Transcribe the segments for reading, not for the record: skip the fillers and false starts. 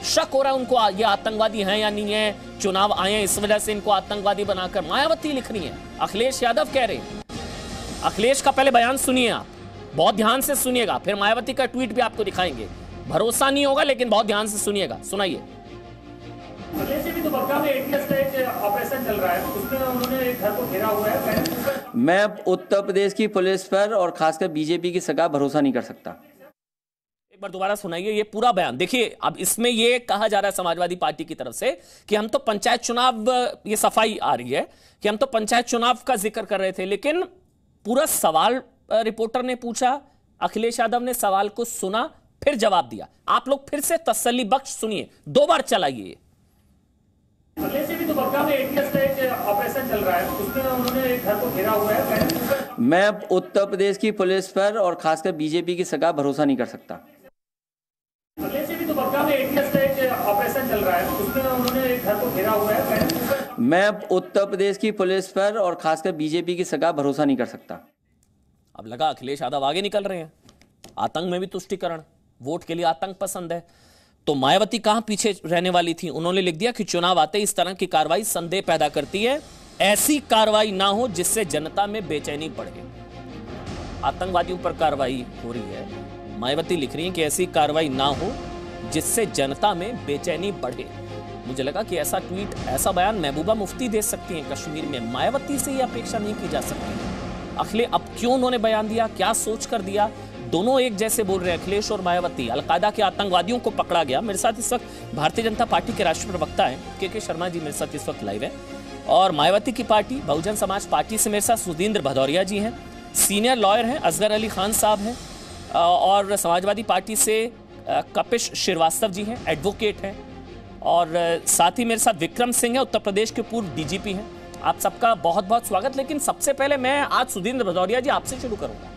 शक हो रहा है उनको, ये आतंकवादी हैं या नहीं है, चुनाव आए हैं इस वजह से इनको आतंकवादी बनाकर। मायावती लिख रही है, अखिलेश यादव कह रहे हैं। अखिलेश का पहले बयान सुनिए आप, बहुत ध्यान से सुनिएगा, फिर मायावती का ट्वीट भी आपको दिखाएंगे। भरोसा नहीं होगा लेकिन बहुत ध्यान से सुनिएगा। सुनाइए। भी तो बग्गा में एटीएस का एक ऑपरेशन चल रहा है, उसमें उन्होंने एक घर को घेरा हुआ है। मैं उत्तर प्रदेश की पुलिस पर और खासकर बीजेपी की सरकार भरोसा नहीं कर सकता। एक बार दोबारा सुनाइए ये पूरा बयान। देखिए अब इसमें ये कहा जा रहा है समाजवादी पार्टी की तरफ से कि हम तो पंचायत चुनाव, ये सफाई आ रही है कि हम तो पंचायत चुनाव का जिक्र कर रहे थे, लेकिन पूरा सवाल रिपोर्टर ने पूछा, अखिलेश यादव ने सवाल को सुना, फिर जवाब दिया। आप लोग फिर से तसल्ली बख्श सुनिए, 2 बार चलाइए। भी तो बग्गा में एटीएस का एक ऑपरेशन चल रहा है, उसमें उन्होंने एक घर को घेरा हुआ है। मैं उत्तर प्रदेश की पुलिस पर और खासकर बीजेपी की सरकार भरोसा नहीं कर सकता। भी तो बग्गा में एटीएस का एक ऑपरेशन चल रहा है, उसमें उन्होंने एक घर को घेरा हुआ है। मैं उत्तर प्रदेश की पुलिस पर और खासकर बीजेपी की सरकार भरोसा नहीं कर सकता। अब लगा अखिलेश यादव आगे निकल रहे हैं, आतंक में भी तुष्टीकरण, वोट के लिए आतंक पसंद है। तो मायावती कहां पीछे रहने वाली थी, उन्होंने लिख दिया कि चुनाव आते इस तरह की कार्रवाई संदेह पैदा करती है, ऐसी कार्रवाई ना हो जिससे जनता में बेचैनी बढ़े। आतंकवादियों पर कार्रवाई हो रही है, मायावती लिख रही है कि ऐसी कार्रवाई ना हो जिससे जनता में बेचैनी बढ़े। मुझे लगा कि ऐसा ट्वीट, ऐसा बयान महबूबा मुफ्ती दे सकती हैं कश्मीर में, मायावती से यह अपेक्षा नहीं की जा सकती। अखिलेश अब क्यों उन्होंने बयान दिया, क्या सोच कर दिया? दोनों एक जैसे बोल रहे हैं, अखिलेश और मायावती। अलकायदा के आतंकवादियों को पकड़ा गया। मेरे साथ इस वक्त भारतीय जनता पार्टी के राष्ट्रीय प्रवक्ता हैं के शर्मा जी मेरे साथ इस वक्त लाइव है, और मायावती की पार्टी बहुजन समाज पार्टी से मेरे साथ सुधींद्र भदौरिया जी हैं, सीनियर लॉयर हैं, असगर अली खान साहब हैं, और समाजवादी पार्टी से कपिश श्रीवास्तव जी हैं, एडवोकेट हैं, और साथ ही मेरे साथ विक्रम सिंह है, उत्तर प्रदेश के पूर्व डीजीपी हैं। आप सबका बहुत बहुत स्वागत। लेकिन सबसे पहले मैं आज सुधींद्र भदौरिया जी आपसे शुरू करूंगा।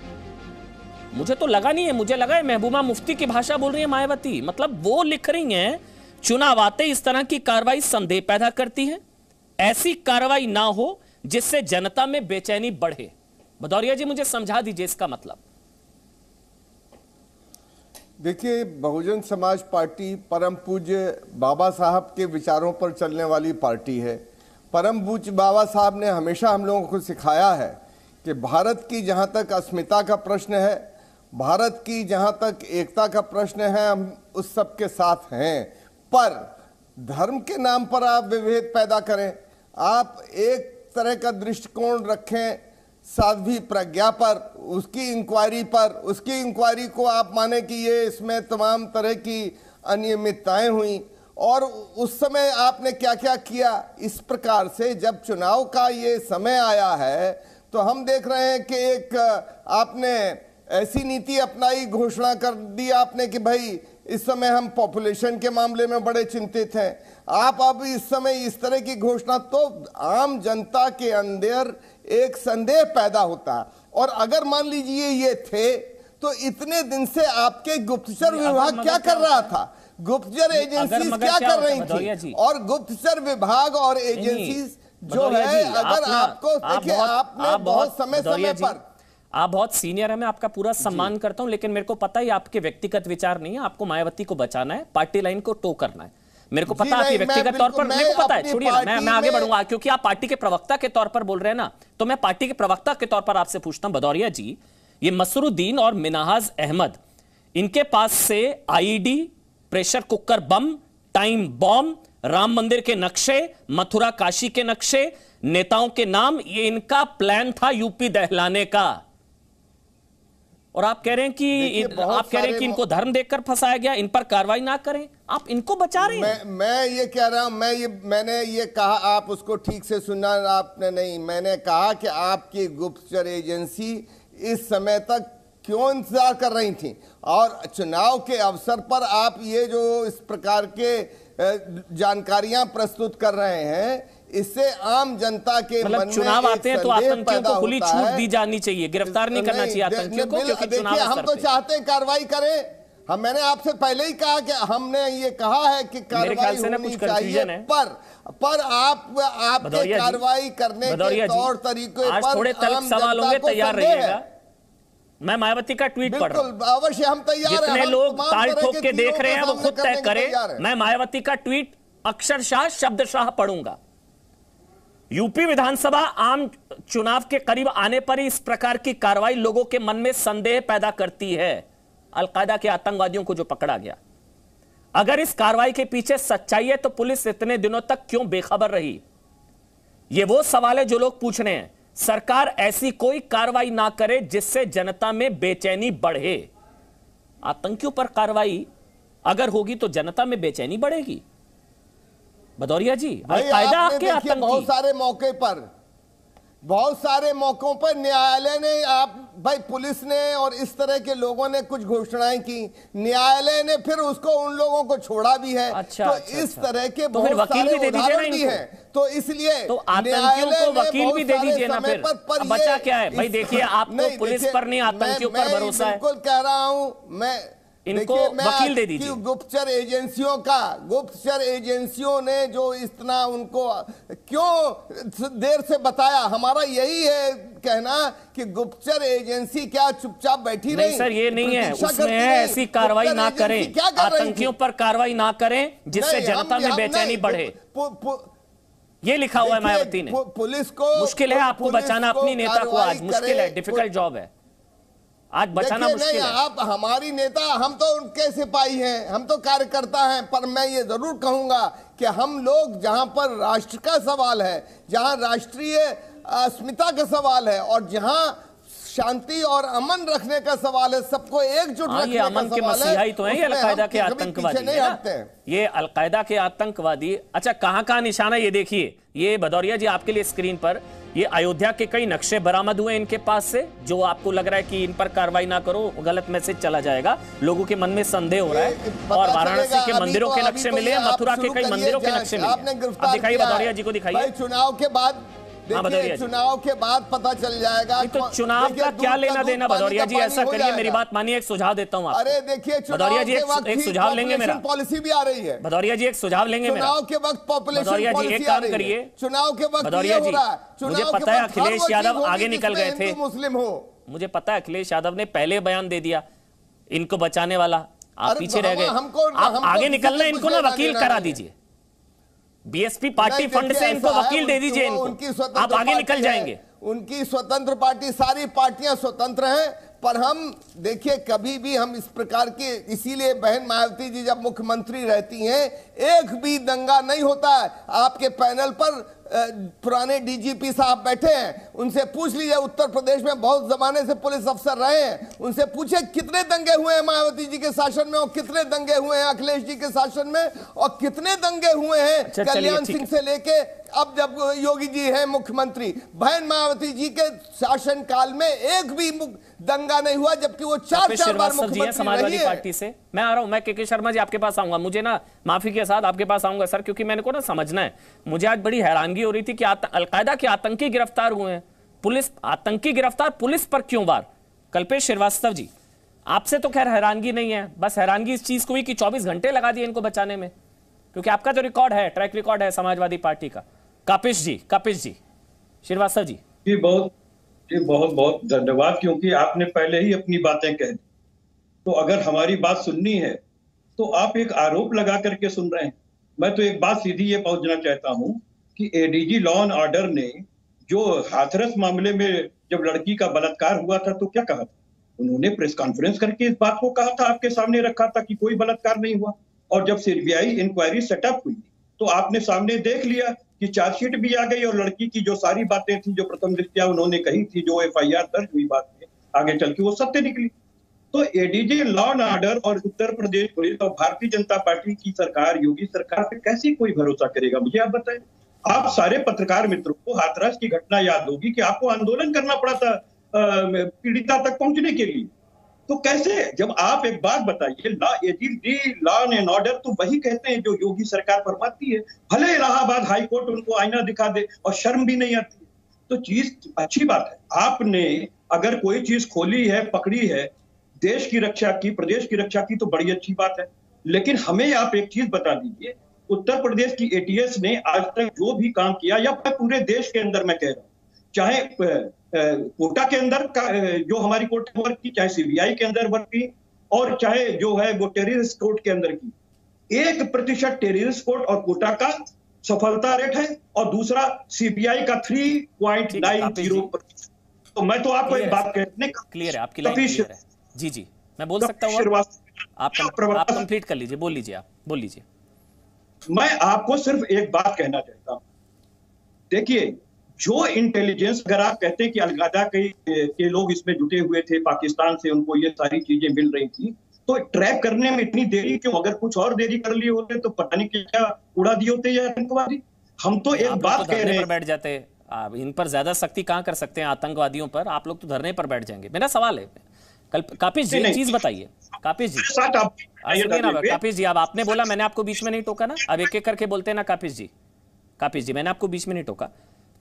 मुझे तो लगा नहीं है, मुझे लगा है महबूबा मुफ्ती की भाषा बोल रही है मायावती। मतलब वो लिख रही हैं चुनाव आते इस तरह की कार्रवाई संदेह पैदा करती है, ऐसी कार्रवाई ना हो जिससे जनता में बेचैनी बढ़े। भदौरिया जी मुझे समझा दीजिए इसका मतलब। देखिए, बहुजन समाज पार्टी परम पूज्य बाबा साहब के विचारों पर चलने वाली पार्टी है। परम पूज्य बाबा साहब ने हमेशा हम लोगों को सिखाया है कि भारत की जहाँ तक अस्मिता का प्रश्न है, भारत की जहाँ तक एकता का प्रश्न है, हम उस सब के साथ हैं। पर धर्म के नाम पर आप विभेद पैदा करें, आप एक तरह का दृष्टिकोण रखें साध्वी प्रज्ञा पर, उसकी इंक्वायरी पर, उसकी इंक्वायरी को आप माने कि ये इसमें तमाम तरह की अनियमितताएं हुई, और उस समय आपने क्या क्या किया। इस प्रकार से जब चुनाव का ये समय आया है तो हम देख रहे हैं कि एक आपने ऐसी नीति अपनाई, घोषणा कर दी आपने कि भाई इस समय हम पॉपुलेशन के मामले में बड़े चिंतित हैं। आप अब इस समय इस तरह की घोषणा, तो आम जनता के अंदर एक संदेह पैदा होता है। और अगर मान लीजिए ये थे तो इतने दिन से आपके गुप्तचर विभाग क्या कर रहा था, गुप्तचर एजेंसी क्या कर रही थी, और गुप्तचर विभाग और एजेंसी जो है, अगर आपको देखिए, आपने बहुत समय पर, आप बहुत सीनियर है, मैं आपका पूरा सम्मान करता हूं, लेकिन मेरे को पता है आपके व्यक्तिगत विचार नहीं है, आपको मायावती को बचाना है, पार्टी लाइन को टो करना है। मेरे को पता है आपकी व्यक्तिगत तौर पर, मेरे को पता है, छोड़िए ना, मैं आगे बढ़ूंगा क्योंकि आप पार्टी के प्रवक्ता के तौर पर बोल रहे हैं ना, तो मैं पार्टी के प्रवक्ता के तौर पर आपसे पूछता हूं भदौरिया जी, ये मसरुद्दीन और मिनाज अहमद, इनके पास से ID, pressure cooker bomb, time bomb, Ram मंदिर के नक्शे, मथुरा काशी के नक्शे, नेताओं के नाम, ये इनका प्लान था यूपी दहलाने का। और आप कह रहे हैं कि इनको धर्म देखकर फंसाया गया, इन पर कार्रवाई ना करें, आप इनको बचा रहे हैं। मैं ये कह रहा हूं, मैंने ये कहा, आप उसको ठीक से सुनना आपने नहीं। मैंने कहा कि आपकी गुप्तचर एजेंसी इस समय तक क्यों इंतजार कर रही थी, और चुनाव के अवसर पर आप ये जो इस प्रकार के जानकारियां प्रस्तुत कर रहे हैं, इससे आम जनता के मन में चुनाव आते हैं तो आतंकियों को खुली छूट दी जानी चाहिए, गिरफ्तार नहीं करना चाहिए आतंकियों को, क्योंकि चुनाव हम तो चाहते हैं कार्रवाई करें। मैंने आपसे पहले ही कहा कि हमने ये कहा है कि कार्रवाई होनी चाहिए, पर आपके कार्रवाई करने के तौर तरीके पर थोड़े तल्ख सवाल होंगे, तैयार रहिएगा। मैं मायावती का ट्वीट पढ़ रहा हूं। बिल्कुल अवश्य हम तैयार हैं। जितने हम लोग तमाम ताल तरह ठोक के चीजों देख रहे का हैं वो सामना खुद तय करने के करें। तैयार हैं। मैं मायावती का ट्वीट अक्षरशः शब्दशः पढ़ूंगा। यूपी विधानसभा आम चुनाव के करीब आने पर ही इस प्रकार की कार्रवाई लोगों के मन में संदेह पैदा करती है। अलकायदा के आतंकवादियों को जो पकड़ा गया, अगर इस कार्रवाई के पीछे सच्चाई है तो पुलिस इतने दिनों तक क्यों बेखबर रही? ये वो सवाल है जो लोग पूछ रहे हैं। सरकार ऐसी कोई कार्रवाई ना करे जिससे जनता में बेचैनी बढ़े। आतंकियों पर कार्रवाई अगर होगी तो जनता में बेचैनी बढ़ेगी। भदौरिया जी, अलकायदा के आतंकी बहुत सारे मौकों पर न्यायालय ने भाई पुलिस ने और इस तरह के लोगों ने कुछ घोषणाएं की, न्यायालय ने फिर उसको उन लोगों को छोड़ा भी है। इस तरह के तो फिर वकील भी दे दीजिए ना इनको। तो इसलिए तो आतंकियों को वकील भी दे दीजिए ना फिर। अब बचा क्या है भाई? देखिए, आपको पुलिस पर नहीं आतंकियों पर भरोसा है। बिल्कुल कह रहा हूं मैं, इनको वकील दे दीजिए। गुप्तचर एजेंसियों ने जो इतना उनको क्यों देर से बताया, हमारा यही है कहना कि गुप्तचर एजेंसी क्या चुपचाप बैठी रही? नहीं सर, ये नहीं है, उसमें है ऐसी कार्रवाई ना करें, आतंकियों पर कार्रवाई ना करें जिससे जनता में बेचैनी बढ़े। ये लिखा हुआ है मायावती ने। पुलिस को मुश्किल है आपको बचाना अपनी नेता को, आज मुश्किल है, डिफिकल्ट जॉब है आज बचाना मुश्किल है। आप हमारी नेता, हम तो उनके सिपाही हैं, हम तो कार्यकर्ता हैं, पर मैं ये जरूर कहूंगा कि हम लोग जहां पर राष्ट्र का सवाल है, जहां राष्ट्रीय अस्मिता का सवाल है और जहां शांति और अमन रखने का सवाल है, सबको एकजुट रखने का अमन के सवाल है, मसीहा ही तो है ये अलकायदा के आतंकवादी नहीं हटते हैं। ये अलकायदा के आतंकवादी। अच्छा, कहां निशाना, ये देखिए, ये भदौरिया जी आपके लिए स्क्रीन पर ये अयोध्या के कई नक्शे बरामद हुए इनके पास से, जो आपको लग रहा है कि इन पर कार्रवाई ना करो, गलत मैसेज चला जाएगा, लोगों के मन में संदेह हो रहा है। और वाराणसी के मंदिरों के नक्शे मिले, मथुरा के कई मंदिरों के नक्शे मिले। दिखाइए भदौरिया जी को, दिखाइए। चुनाव के बाद चुनाव के बाद पता चल जाएगा। तो चुनाव का क्या लेना देना भदौरिया जी? ऐसा करिए, मेरी बात मानिए, एक सुझाव देता हूं आपको। अरे देखिए, भदौरिया जी एक सुझाव लेंगे मेरा, पॉलिसी भी आ रही है। भदौरिया जी एक सुझाव लेंगे मेरा। चुनाव के वक्त पॉपुलेशन भदौरिया जी एक काम करिए, चुनाव के वक्त भदौरिया जी, मुझे पता है अखिलेश यादव आगे निकल गए थे, मुस्लिम हो, मुझे पता है अखिलेश यादव ने पहले बयान दे दिया इनको बचाने वाला, आप पीछे रह गए। आप आगे निकलना, इनको ना वकील करा दीजिए, बीएसपी पार्टी फंड से इनको वकील दे दीजिए, इनको आप आगे निकल जाएंगे। उनकी स्वतंत्र पार्टी, सारी पार्टियां स्वतंत्र हैं, पर हम देखिए कभी भी हम इस प्रकार के, इसीलिए बहन मायावती जी जब मुख्यमंत्री रहती हैं एक भी दंगा नहीं होता है। आपके पैनल पर पुराने डीजीपी साहब बैठे हैं, उनसे पूछ लीजिए, उत्तर प्रदेश में बहुत जमाने से पुलिस अफसर रहे हैं, उनसे पूछे कितने दंगे हुए हैं मायावती जी के शासन में और कितने दंगे हुए हैं अखिलेश जी के शासन में और कितने दंगे हुए हैं कल्याण सिंह से लेके अब जब योगी जी हैं मुख्यमंत्री। बहन मायावती जी के शासन काल में एक भी दंगा नहीं हुआ, जबकि वो चार बार मुख्यमंत्री समाजवादी पार्टी से। मैं आ रहा हूं, मैं के शर्मा जी आपके पास आऊंगा, मुझे ना माफी के साथ आपके पास आऊंगा सर, क्योंकि मैंने को ना समझना है। मुझे आज बड़ी हैरानगी हो रही थी कि अलकायदा के आतंकी गिरफ्तार हुए हैं, पुलिस आतंकी गिरफ्तार, पुलिस पर क्यों वार? कल्पेश श्रीवास्तव जी, आपसे तो खैर हैरानगी नहीं है, बस हैरानगी इस चीज को हुई कि 24 घंटे लगा दिए इनको बचाने में, क्योंकि आपका जो रिकॉर्ड है, ट्रैक रिकॉर्ड है समाजवादी पार्टी का। कपिश जी, श्रीवास्तव जी, बहुत बहुत धन्यवाद, क्योंकि आपने पहले ही अपनी बातें कह दी। तो अगर हमारी बात सुननी है तो आप एक आरोप लगा करके सुन रहे हैं। मैं तो एक बात सीधी ये पहुंचना चाहता हूं कि एडीजी लॉ एंड ऑर्डर ने जो हाथरस मामले में जब लड़की का बलात्कार हुआ था तो क्या कहा था? उन्होंने प्रेस कॉन्फ्रेंस करके इस बात को कहा था, आपके सामने रखा था कि कोई बलात्कार नहीं हुआ। और जब सीबीआई इंक्वायरी सेटअप हुई तो आपने सामने देख लिया कि चार्जशीट भी आ गई और लड़की की जो सारी बातें थी, जो प्रथम दृष्टया उन्होंने कही थी, जो एफआईआर दर्ज हुई बात में, आगे चल के वो सत्य निकली। तो एडीजी लॉ एंड ऑर्डर और उत्तर प्रदेश पुलिस और भारतीय जनता पार्टी की सरकार, योगी सरकार पे कैसे कोई भरोसा करेगा? मुझे आप बताएं। आप सारे पत्रकार मित्रों को हाथरस की घटना याद होगी कि आपको आंदोलन करना पड़ा था पीड़िता तक पहुंचने के लिए। तो कैसे, जब आप एक बात बताइए, लॉ एंड ऑर्डर तो वही कहते हैं जो योगी सरकार फरमाती है, भले इलाहाबाद हाई कोर्ट उनको आईना दिखा दे और शर्म भी नहीं आती। तो चीज अच्छी बात है, आपने अगर कोई चीज खोली है, पकड़ी है, देश की रक्षा की, प्रदेश की रक्षा की, तो बड़ी अच्छी बात है। लेकिन हमें आप एक चीज बता दीजिए, उत्तर प्रदेश की एटीएस ने आज तक जो भी काम किया, या पूरे देश के अंदर मैं कह रहा हूं, चाहे कोटा के अंदर का जो हमारी कोर्ट वर्क की, चाहे सीबीआई के अंदर वर्क की, और चाहे जो है वो टेररिस्ट कोर्ट के अंदर की, 1% टेररिस्ट कोर्ट और कोटा का सफलता रेट है, और दूसरा सीबीआई का 3.90%। तो मैं तो आपको एक बात कहने का क्लियर है, आपकी लाइन क्लियर है। जी जी, मैं बोल सकता हूँ, आप कंप्लीट कर लीजिए, बोल लीजिए, आप बोल लीजिए। मैं आपको सिर्फ एक बात कहना चाहता हूं, देखिए जो इंटेलिजेंस, अगर आप कहते हैं कि अलकायदा के लोग इसमें जुटे हुए थे, पाकिस्तान से उनको ये सारी चीजें मिल रही थी, तो ट्रैप करने में इतनी देरी क्यों? अगर कुछ और देरी कर लिए होते तो पता नहीं क्या उड़ा दिए होते ये आतंकवादी। हम तो एक बात कह रहे हैं, बैठ जाते, आप इन पर ज्यादा सख्ती कहां कर सकते हैं आतंकवादियों पर? आप लोग तो धरने पर बैठ जाएंगे। मेरा सवाल है, कल कापिश जी एक चीज बताइए, कापिश जी कापिश जी, अब आपने बोला, मैंने आपको बीच में नहीं टोका ना, अब एक एक करके बोलते हैं ना कापिश जी, मैंने आपको बीच में नहीं टोका,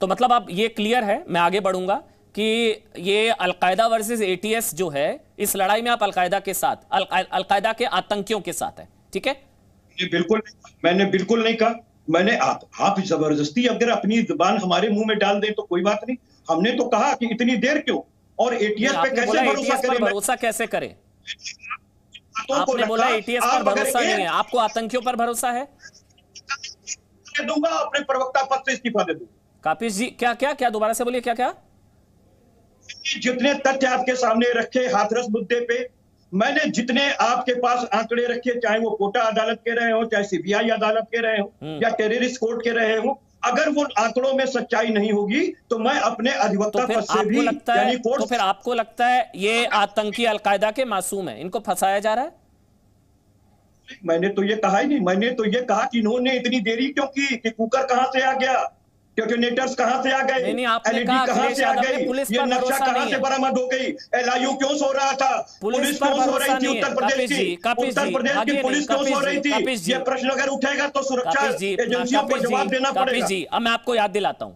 तो मतलब अब ये क्लियर है, मैं आगे बढ़ूंगा कि ये अलकायदा वर्सेस एटीएस जो है, इस लड़ाई में आप अलकायदा के साथ, अलकायदा के आतंकियों के साथ है, ठीक है? बिल्कुल, मैंने बिल्कुल नहीं कहा। मैंने आप जबरदस्ती अगर अपनी जुबान हमारे मुंह में डाल दें तो कोई बात नहीं। हमने तो कहा कि इतनी देर क्यों, और एटीएस पे कैसे भरोसा करें? भरोसा कैसे करें? आपने बोला एटीएस पर भरोसा नहीं है, आपको आतंकियों पर भरोसा है? दूंगा, अपने प्रवक्ता पद से इस्तीफा दे दूंगा। कापिश जी, क्या दोबारा से बोलिए, क्या? जितने तथ्य आपके सामने रखे हाथरस मुद्दे पे, मैंने जितने आपके पास आंकड़े रखे, चाहे वो कोटा अदालत के रहे हो, चाहे सीबीआई अदालत के रहे हो, या टेररिस्ट कोर्ट के रहे हो, अगर वो आंकड़ों में सच्चाई नहीं होगी तो मैं अपने अधिवक्ता पद से भी, यानी कोर्ट। तो फिर आपको लगता है ये आतंकी अलकायदा के मासूम है, इनको फंसाया जा रहा है? मैंने तो ये कहा ही नहीं। मैंने तो ये कहा कि इन्होंने इतनी देरी क्यों की, कि कुकर कहां से आ गया, डेटोनेटर्स कहां से आ गए, एलईडी कहां से आ गई, ये नक्शा कहां से बरामद हो गई, एलआईयू क्यों सो रहा था, पुलिस क्यों सो रही थी, उत्तर प्रदेश की पुलिस क्यों सो रही थी? ये प्रश्न अगर उठेगा तो सुरक्षा एजेंसियों को जवाब देना पड़ेगा। जी, अब मैं आपको याद दिलाता हूं,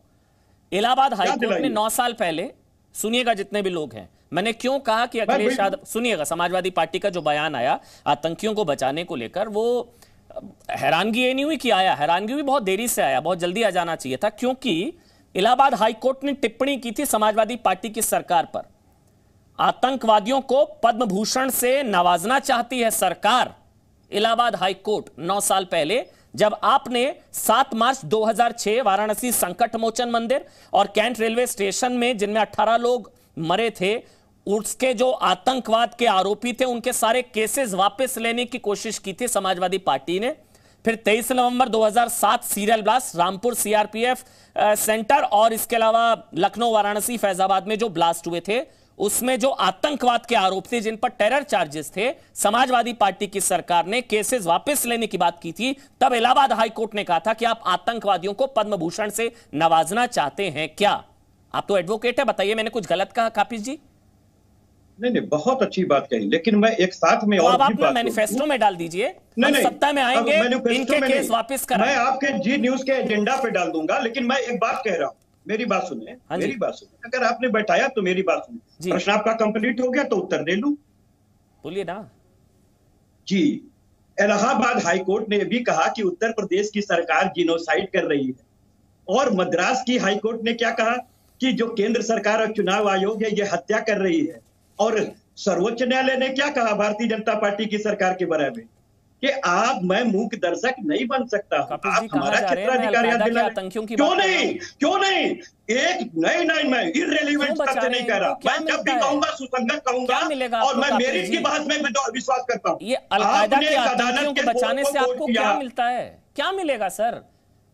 इलाहाबाद हाईकोर्ट ने 9 साल पहले, सुनिएगा जितने भी लोग हैं, मैंने क्यों कहा कि अखिलेश यादव, सुनिएगा, समाजवादी पार्टी का जो बयान आया आतंकियों को बचाने को लेकर, वो हैरानगी ये नहीं हुई कि आया, हैरानगी हुई बहुत देरी से आया, बहुत जल्दी आ जाना चाहिए था, क्योंकि इलाहाबाद हाईकोर्ट ने टिप्पणी की थी समाजवादी पार्टी की सरकार पर। आतंकवादियों को पद्म भूषण से नवाजना चाहती है सरकार। इलाहाबाद हाईकोर्ट 9 साल पहले, जब आपने 7 मार्च 2006 वाराणसी संकट मोचन मंदिर और कैंट रेलवे स्टेशन में जिनमें 18 लोग मरे थे, उसके जो आतंकवाद के आरोपी थे, उनके सारे केसेस वापस लेने की कोशिश की थी समाजवादी पार्टी ने। फिर 23 नवंबर 2007 serial blast, Rampur CRPF centre, और इसके अलावा लखनऊ, वाराणसी, फैजाबाद में जो ब्लास्ट हुए थे, उसमें जो आतंकवाद के आरोप थे, जिन पर टेरर चार्जेस थे, समाजवादी पार्टी की सरकार ने केसेस वापस लेने की बात की थी। तब इलाहाबाद हाईकोर्ट ने कहा था कि आप आतंकवादियों को पद्म भूषण से नवाजना चाहते हैं क्या? आप तो एडवोकेट है, बताइए मैंने कुछ गलत कहा कापिश जी? नहीं, बहुत अच्छी बात कही, लेकिन मैं एक साथ में तो और अब आप भी बात मैनिफेस्टो में डाल दीजिए, हम सत्ता में आएंगे, इनके केस वापस कराएं। मैं आपके जी न्यूज के एजेंडा पे डाल दूंगा, लेकिन मैं एक बात कह रहा हूं, मेरी बात सुने, मेरी बात सुने। अगर आपने बैठाया तो मेरी बात सुने। प्रश्न आपका कंप्लीट हो गया तो उत्तर दे लूं, बोलिए ना जी। इलाहाबाद हाईकोर्ट ने भी कहा कि उत्तर प्रदेश की सरकार जिनोसाइड कर रही है, और मद्रास की हाईकोर्ट ने क्या कहा कि जो केंद्र सरकार और चुनाव आयोग है ये हत्या कर रही है। और सर्वोच्च न्यायालय ने क्या कहा भारतीय जनता पार्टी की सरकार के बारे में, कि मैं मूक दर्शक नहीं बन सकता हूं, आप हमारा क्षेत्राधिकार याद दिला, क्यों नहीं एक नहीं, मैं इररिलेवेंट तथ्य नहीं कह रहा, मैं जब भी कहूंगा सुसंगत कहूंगा, और मैं मेरिट की बात में विश्वास करता हूं। ये अलकायदा के आतंकियों को बचाने से आपको क्या मिलता है? क्या मिलेगा सर?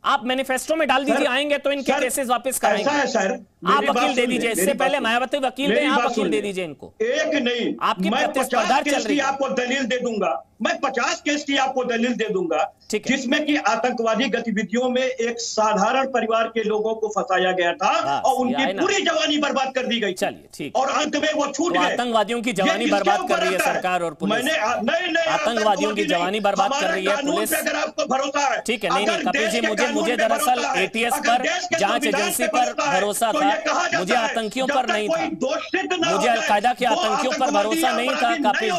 आप मैनिफेस्टो में डाल दीजिए, आएंगे तो इनके केसेस वापस कराएंगे। ऐसा है सर, आप वकील दे दीजिए, इससे पहले मायावती वकील थे, आप वकील दे दीजिए इनको। एक नहीं, आपकी मैं 50 केस की आपको दलील दे दूंगा, मैं 50 केस की आपको दलील दे दूंगा, जिसमें कि आतंकवादी गतिविधियों में एक साधारण परिवार के लोगों को फंसाया गया था और उनकी पूरी जवानी बर्बाद कर दी गई। चलिए ठीक, और अंत में वो छूट गए। आतंकवादियों की जवानी बर्बाद कर रही है सरकार और पुलिस। नहीं, आतंकवादियों की जवानी बर्बाद कर रही है पुलिस। अगर आपको भरोसा है, ठीक है, नहीं कपिल जी, मुझे दरअसल एटीएस पर, जांच एजेंसी पर भरोसा था, मुझे आतंकियों पर नहीं था, मुझे अलकायदा के आतंकियों पर भरोसा नहीं था कापिल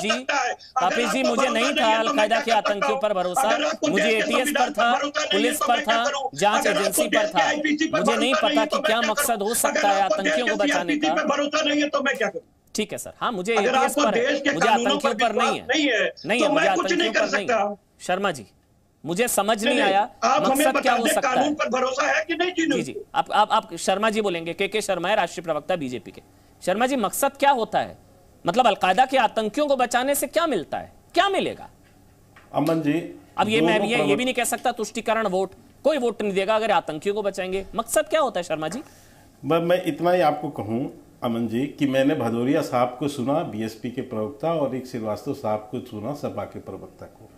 जी, मुझे नहीं था अलकायदा के आतंकियों पर भरोसा, मुझे मुझे एटीएस पर था, पुलिस पर था, जांच एजेंसी पर था। मुझे नहीं पता कि क्या मकसद हो सकता है आतंकियों को बचाने का। भरोसा नहीं है तो मैं क्या करूं? ठीक है सर, हाँ मुझे एटीएस पर है, मुझे आतंकियों पर नहीं है, नहीं है, मुझे आतंकियों पर नहीं है। शर्मा जी, मुझे समझ नहीं आया मकसद क्या हो सकता है। कानून पर भरोसा है कि नहीं? जी जी, आप शर्मा जी बोलेंगे। के शर्मा है, राष्ट्रीय प्रवक्ता बीजेपी के। शर्मा जी, मकसद क्या होता है? मतलब अलकायदा के आतंकियों को बचाने से क्या मिलता है, क्या मिलेगा? अमन जी, अब ये मैं ये भी नहीं कह सकता तुष्टीकरण वोट, कोई वोट नहीं देगा अगर आतंकियों को बचाएंगे। मकसद क्या होता है शर्मा जी? मैं इतना ही आपको कहूं अमन जी कि मैंने भदौरिया साहब को सुना, बीएसपी के प्रवक्ता, और एक श्रीवास्तव साहब को सुना, सपा के प्रवक्ता को।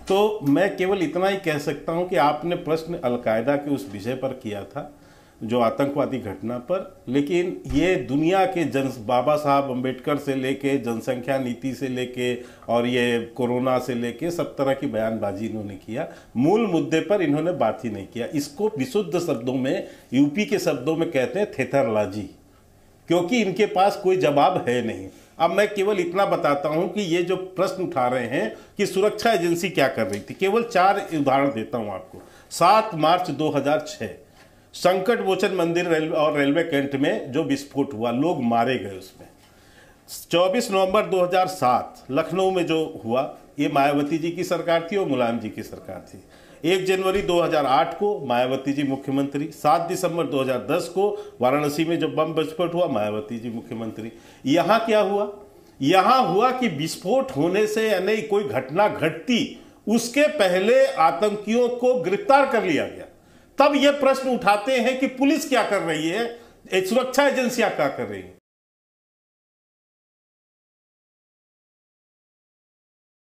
तो मैं केवल इतना ही कह सकता हूं कि आपने प्रश्न अलकायदा के उस विषय पर किया था, जो आतंकवादी घटना पर, लेकिन ये दुनिया के बाबा साहब अम्बेडकर से लेके, जनसंख्या नीति से लेके, और ये कोरोना से लेके सब तरह की बयानबाजी इन्होंने किया। मूल मुद्दे पर इन्होंने बात ही नहीं किया। इसको विशुद्ध शब्दों में, यूपी के शब्दों में कहते हैं थेथरलाजी, क्योंकि इनके पास कोई जवाब है नहीं। अब मैं केवल इतना बताता हूं कि ये जो प्रश्न उठा रहे हैं कि सुरक्षा एजेंसी क्या कर रही थी, केवल 4 उदाहरण देता हूं आपको। 7 मार्च 2006 संकट मोचन मंदिर और रेलवे कैंट में जो विस्फोट हुआ, लोग मारे गए उसमें। 24 नवंबर 2007 लखनऊ में जो हुआ, ये मायावती जी की सरकार थी और मुलायम जी की सरकार थी। 1 जनवरी 2008 को मायावती जी मुख्यमंत्री। 7 दिसंबर 2010 को वाराणसी में जब बम विस्फोट हुआ, मायावती जी मुख्यमंत्री। यहां क्या हुआ? यहां हुआ कि विस्फोट होने से यानी कोई घटना घटती उसके पहले आतंकियों को गिरफ्तार कर लिया गया। तब यह प्रश्न उठाते हैं कि पुलिस क्या कर रही है, सुरक्षा एजेंसियां क्या कर रही है।